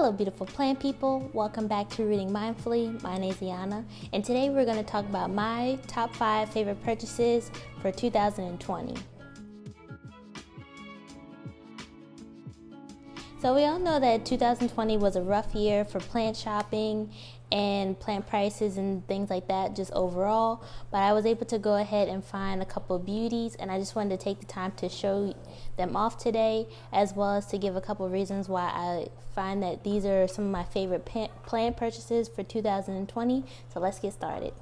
Hello beautiful plant people, welcome back to Rooting Mindfully. My name is Ayana, and today we're going to talk about my top 5 favorite purchases for 2020. So we all know that 2020 was a rough year for plant shopping and plant prices and things like that, just overall, but I was able to go ahead and find a couple of beauties, and I just wanted to take the time to show them off today, as well as to give a couple of reasons why I find that these are some of my favorite plant purchases for 2020. So let's get started.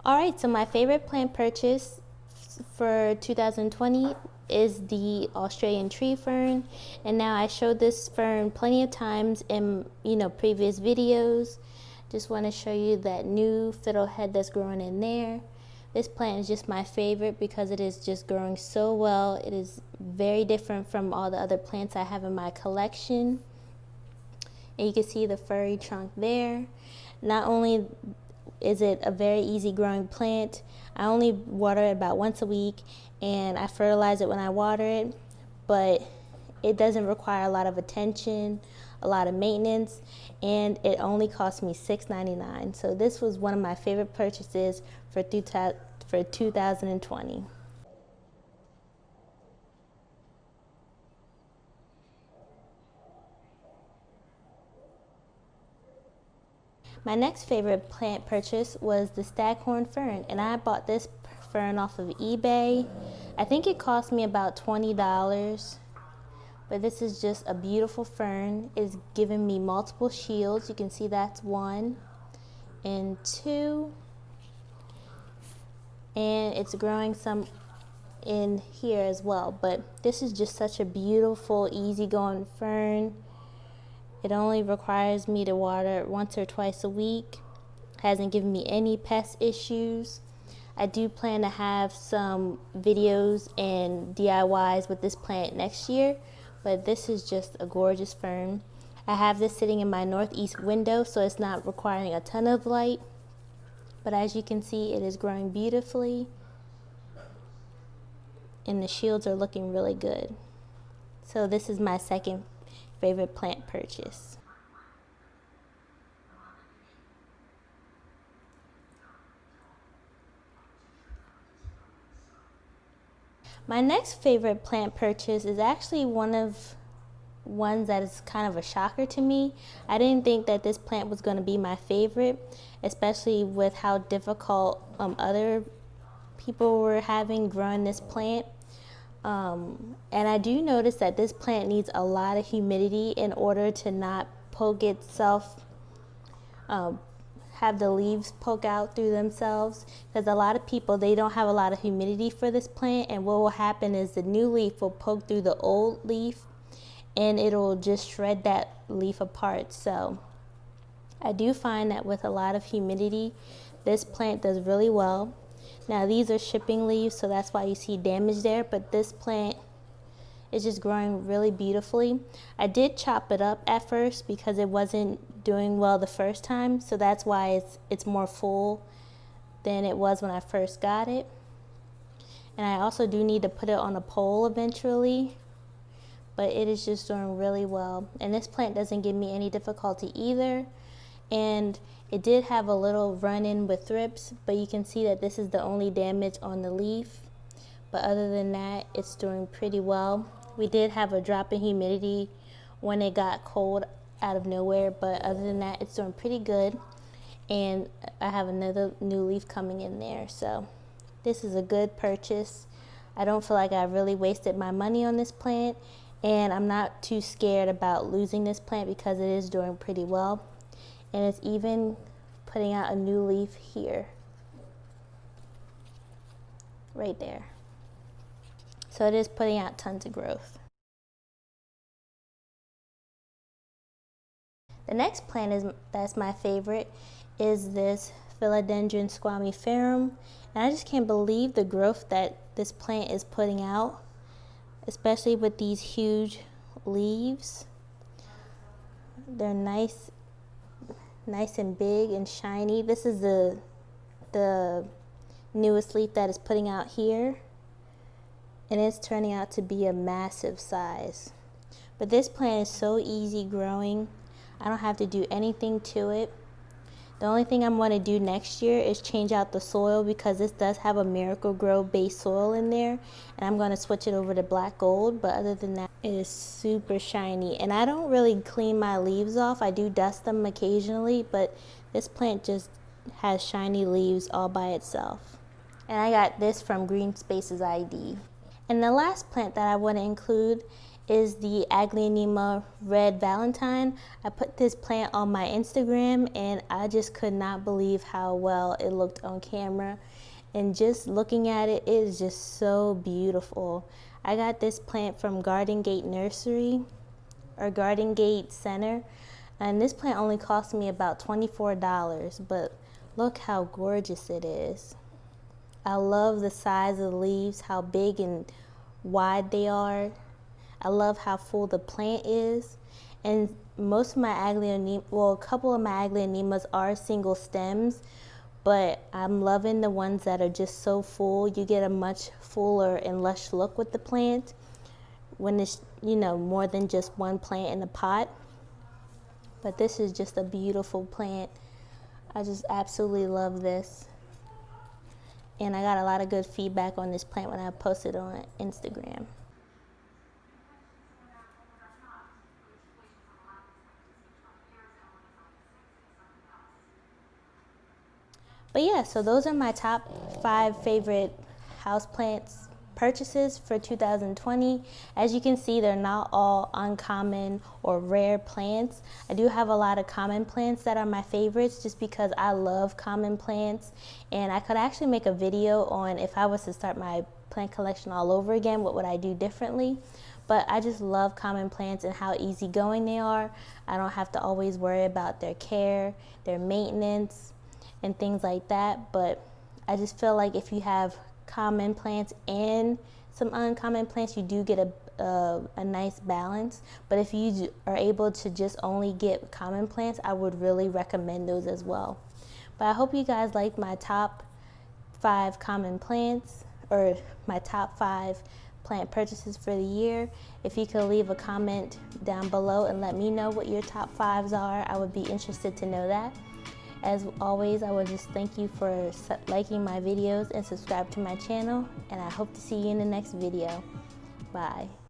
Alright, so my favorite plant purchase for 2020 is the Australian tree fern, and now I showed this fern plenty of times in previous videos. Just want to show you that new fiddlehead that's growing in there. This plant is just my favorite because it is just growing so well. It is very different from all the other plants I have in my collection, and you can see the furry trunk there. Not only is it a very easy growing plant, I only water it about once a week, and I fertilize it when I water it, but it doesn't require a lot of attention, a lot of maintenance, and it only cost me $6.99. So this was one of my favorite purchases for 2020. My next favorite plant purchase was the Staghorn Fern, and I bought this fern off of eBay. I think it cost me about $20, but this is just a beautiful fern. It's giving me multiple shields. You can see that's 1 and 2, and it's growing some in here as well, but this is just such a beautiful, easygoing fern. It only requires me to water once or twice a week. Hasn't given me any pest issues. I do plan to have some videos and DIYs with this plant next year, but this is just a gorgeous fern. I have this sitting in my northeast window, so it's not requiring a ton of light, but as you can see, it is growing beautifully, and the shields are looking really good. So this is my second favorite plant purchase. My next favorite plant purchase is actually ones that is kind of a shocker to me. I didn't think that this plant was going to be my favorite, especially with how difficult other people were having growing this plant. And I do notice that this plant needs a lot of humidity in order to not poke itself, have the leaves poke out through themselves, because a lot of people, they don't have a lot of humidity for this plant, and what will happen is the new leaf will poke through the old leaf and it'll just shred that leaf apart. So I do find that with a lot of humidity, this plant does really well. Now these are shipping leaves, so that's why you see damage there, but this plant is just growing really beautifully. I did chop it up at first because it wasn't doing well the first time, so that's why it's more full than it was when I first got it. And I also do need to put it on a pole eventually, but it is just doing really well. And this plant doesn't give me any difficulty either. And it did have a little run-in with thrips, but you can see that this is the only damage on the leaf. But other than that, it's doing pretty well. We did have a drop in humidity when it got cold out of nowhere, but other than that, it's doing pretty good. And I have another new leaf coming in there, so this is a good purchase. I don't feel like I really wasted my money on this plant, and I'm not too scared about losing this plant because it is doing pretty well. And it's even putting out a new leaf here, right there. So it is putting out tons of growth. The next plant that's my favorite is this Philodendron Squamy Ferum, and I just can't believe the growth that this plant is putting out, especially with these huge leaves. They're nice and big and shiny. This is the newest leaf that is putting out here, and it's turning out to be a massive size. But this plant is so easy growing. I don't have to do anything to it. The only thing I'm going to do next year is change out the soil, because this does have a Miracle-Gro based soil in there, and I'm going to switch it over to black gold. But other than that, it is super shiny, and I don't really clean my leaves off. I do dust them occasionally, but this plant just has shiny leaves all by itself. And I got this from Green Spaces ID. And the last plant that I want to include is the Azalea Red Valentine. I put this plant on my Instagram, and I just could not believe how well it looked on camera. And just looking at it, it is just so beautiful. I got this plant from Garden Gate Nursery, or Garden Gate Center, and this plant only cost me about $24, but look how gorgeous it is. I love the size of the leaves, how big and wide they are. I love how full the plant is. And most of my Aglaonema, well, a couple of my Aglaonemas are single stems, but I'm loving the ones that are just so full. You get a much fuller and lush look with the plant when it's, you know, more than just one plant in a pot. But this is just a beautiful plant. I just absolutely love this. And I got a lot of good feedback on this plant when I posted on Instagram. But yeah, so those are my top 5 favorite houseplants purchases for 2020. As you can see, they're not all uncommon or rare plants. I do have a lot of common plants that are my favorites, just because I love common plants, and I could actually make a video on if I was to start my plant collection all over again, what would I do differently. But I just love common plants and how easygoing they are. I don't have to always worry about their care, their maintenance, and things like that. But I just feel like if you have common plants and some uncommon plants, you do get a nice balance. But if you are able to just only get common plants, I would really recommend those as well. But I hope you guys liked my top 5 common plants, or my top 5 plant purchases for the year. If you could leave a comment down below and let me know what your top 5s are, I would be interested to know that. As always, I would just thank you for liking my videos and subscribe to my channel, and I hope to see you in the next video. Bye.